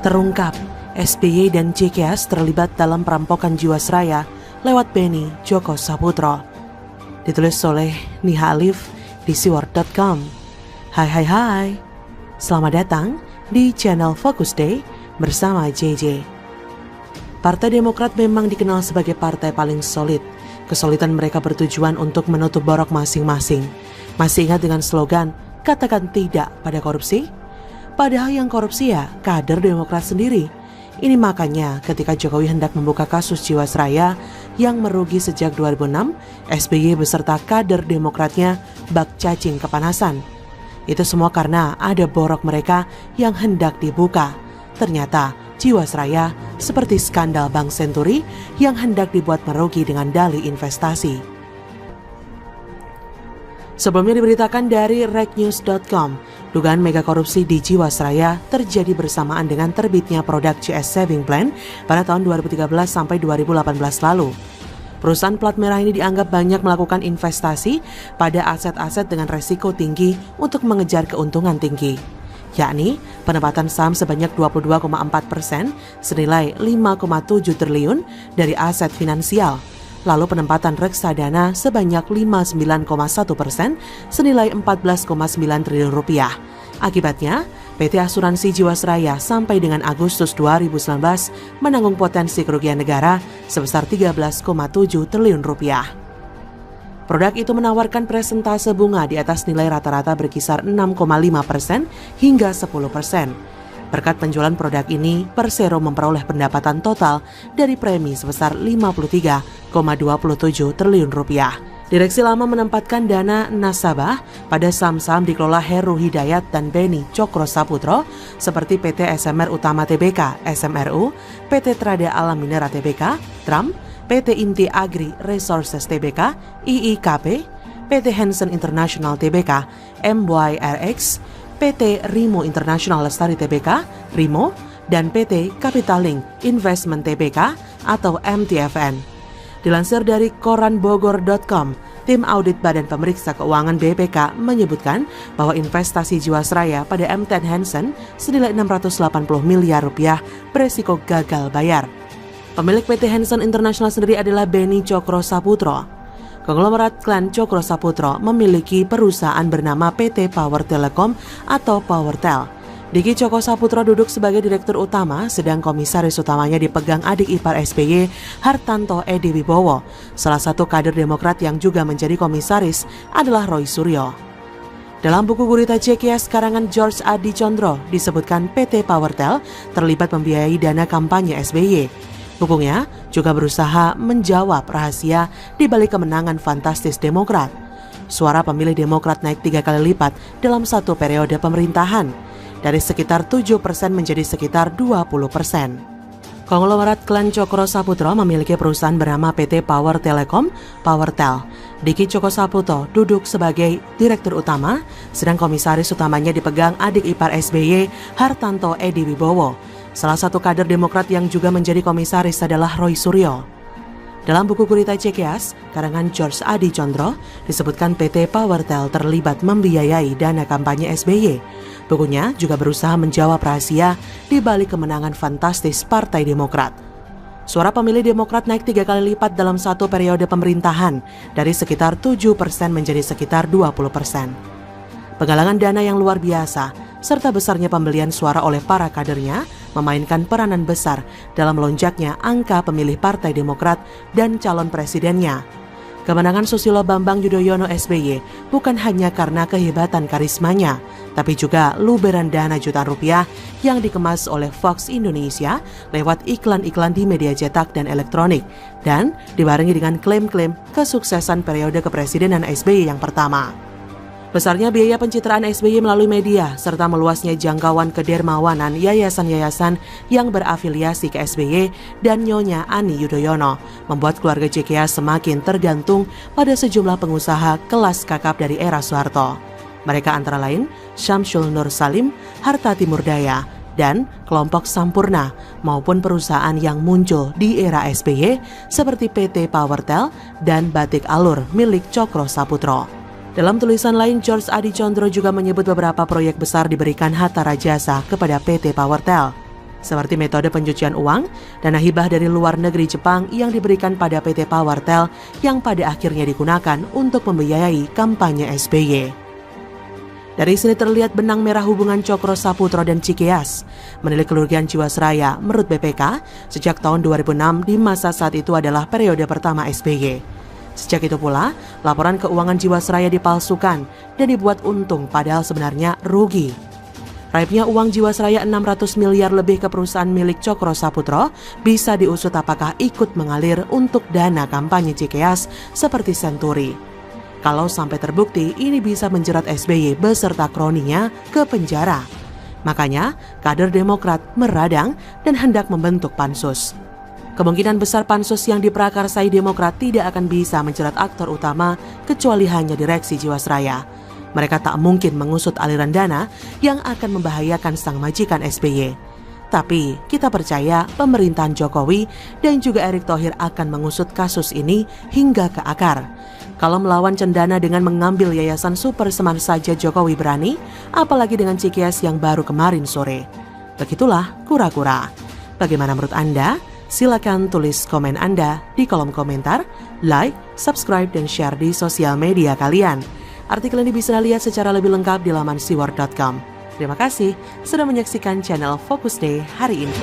Terungkap, SBY dan JKS terlibat dalam perampokan Jiwasraya lewat Beni Joko Saputro. Ditulis oleh Niha Alif di siwar.com. Hai, selamat datang di channel Focus Day bersama JJ. Partai Demokrat memang dikenal sebagai partai paling solid. Kesolidan mereka bertujuan untuk menutup borok masing-masing. Masih ingat dengan slogan, katakan tidak pada korupsi? Padahal yang korupsi ya kader Demokrat sendiri. Ini makanya ketika Jokowi hendak membuka kasus Jiwasraya yang merugi sejak 2006, SBY beserta kader Demokratnya bak cacing kepanasan. Itu semua karena ada borok mereka yang hendak dibuka. Ternyata Jiwasraya seperti skandal Bank Senturi yang hendak dibuat merugi dengan dalih investasi. Sebelumnya diberitakan dari reknews.com, dugaan mega korupsi di Jiwasraya terjadi bersamaan dengan terbitnya produk CS Saving Plan pada tahun 2013 sampai 2018 lalu. Perusahaan plat merah ini dianggap banyak melakukan investasi pada aset-aset dengan resiko tinggi untuk mengejar keuntungan tinggi, yakni penempatan saham sebanyak 22,4% senilai 5,7 triliun dari aset finansial. Lalu penempatan reksadana sebanyak 59,1% senilai 14,9 triliun rupiah. Akibatnya, PT Asuransi Jiwasraya sampai dengan Agustus 2019 menanggung potensi kerugian negara sebesar 13,7 triliun rupiah. Produk itu menawarkan presentase bunga di atas nilai rata-rata berkisar 6,5% hingga 10%. Berkat penjualan produk ini, Persero memperoleh pendapatan total dari premi sebesar 53,27 triliun rupiah. Direksi lama menempatkan dana nasabah pada saham-saham dikelola Heru Hidayat dan Beni Cokro Saputro seperti PT SMR Utama Tbk, SMRU, PT Trada Alam Minera Tbk, TRAM, PT Inti Agri Resources Tbk, IIKP, PT Hansen International Tbk, MYRX, PT Rimo International Lestari Tbk, Rimo, dan PT Capitaling Investment Tbk atau MTFN. Dilansir dari koranbogor.com, tim audit Badan Pemeriksa Keuangan BPK menyebutkan bahwa investasi Jiwasraya pada MTN Hansen senilai 680 miliar rupiah beresiko gagal bayar. Pemilik PT Hansen International sendiri adalah Beni Cokro Saputro. Konglomerat klan Cokro Saputro memiliki perusahaan bernama PT Power Telecom atau Powertel. Diki Cokro Saputro duduk sebagai direktur utama, sedang komisaris utamanya dipegang adik ipar SBY, Hartanto Edi Wibowo. Salah satu kader Demokrat yang juga menjadi komisaris adalah Roy Suryo. Dalam buku gurita JKS karangan George Adi Condro disebutkan PT Powertel terlibat membiayai dana kampanye SBY. Bukunya juga berusaha menjawab rahasia di balik kemenangan fantastis Demokrat. Suara pemilih Demokrat naik 3 kali lipat dalam satu periode pemerintahan, dari sekitar 7% menjadi sekitar 20%. Konglomerat klan Cokro Saputro memiliki perusahaan bernama PT Power Telecom, Powertel. Diki Cokro Saputro duduk sebagai direktur utama, sedang komisaris utamanya dipegang adik ipar SBY, Hartanto Edi Wibowo. Salah satu kader Demokrat yang juga menjadi komisaris adalah Roy Suryo. Dalam buku gurita JKS, karangan George Adi Condro, disebutkan PT Powertel terlibat membiayai dana kampanye SBY. Bukunya juga berusaha menjawab rahasia di balik kemenangan fantastis Partai Demokrat. Suara pemilih Demokrat naik 3 kali lipat dalam satu periode pemerintahan, dari sekitar 7% menjadi sekitar 20%. Penggalangan dana yang luar biasa, serta besarnya pembelian suara oleh para kadernya, memainkan peranan besar dalam melonjaknya angka pemilih Partai Demokrat dan calon presidennya. Kemenangan Susilo Bambang Yudhoyono SBY bukan hanya karena kehebatan karismanya, tapi juga luberan dana jutaan rupiah yang dikemas oleh Fox Indonesia lewat iklan-iklan di media cetak dan elektronik, dan dibarengi dengan klaim-klaim kesuksesan periode kepresidenan SBY yang pertama. Besarnya biaya pencitraan SBY melalui media, serta meluasnya jangkauan kedermawanan yayasan-yayasan yang berafiliasi ke SBY dan Nyonya Ani Yudhoyono, membuat keluarga JKS semakin tergantung pada sejumlah pengusaha kelas kakap dari era Soeharto. Mereka antara lain Syamsul Nur Salim, Harta Timur Daya, dan kelompok Sampurna, maupun perusahaan yang muncul di era SBY seperti PT Powertel dan Batik Alur milik Cokro Saputro. Dalam tulisan lain, George Adi Condro juga menyebut beberapa proyek besar diberikan Hatta Rajasa kepada PT Powertel. seperti metode pencucian uang, dana hibah dari luar negeri Jepang yang diberikan pada PT Powertel yang pada akhirnya digunakan untuk membiayai kampanye SBY. Dari sini terlihat benang merah hubungan Cokro Saputro dan Cikeas. Menilik kerugian Jiwasraya menurut BPK sejak tahun 2006 di masa saat itu adalah periode pertama SBY. Sejak itu pula, laporan keuangan Jiwasraya dipalsukan dan dibuat untung padahal sebenarnya rugi. Raibnya uang Jiwasraya 600 miliar lebih ke perusahaan milik Cokro Saputro bisa diusut apakah ikut mengalir untuk dana kampanye Cikeas seperti Senturi. Kalau sampai terbukti, ini bisa menjerat SBY beserta kroninya ke penjara. Makanya, kader Demokrat meradang dan hendak membentuk pansus. Kemungkinan besar pansus yang diprakarsai Demokrat tidak akan bisa menjerat aktor utama kecuali hanya direksi Jiwasraya. Mereka tak mungkin mengusut aliran dana yang akan membahayakan sang majikan SBY. Tapi kita percaya pemerintahan Jokowi dan juga Erick Thohir akan mengusut kasus ini hingga ke akar. Kalau melawan cendana dengan mengambil yayasan Super Semar saja Jokowi berani, apalagi dengan Cikeas yang baru kemarin sore. Begitulah kura-kura. Bagaimana menurut Anda? Silakan tulis komen Anda di kolom komentar, like, subscribe, dan share di sosial media kalian. Artikel ini bisa lihat secara lebih lengkap di laman siwar.com. Terima kasih sudah menyaksikan channel Focus Day hari ini.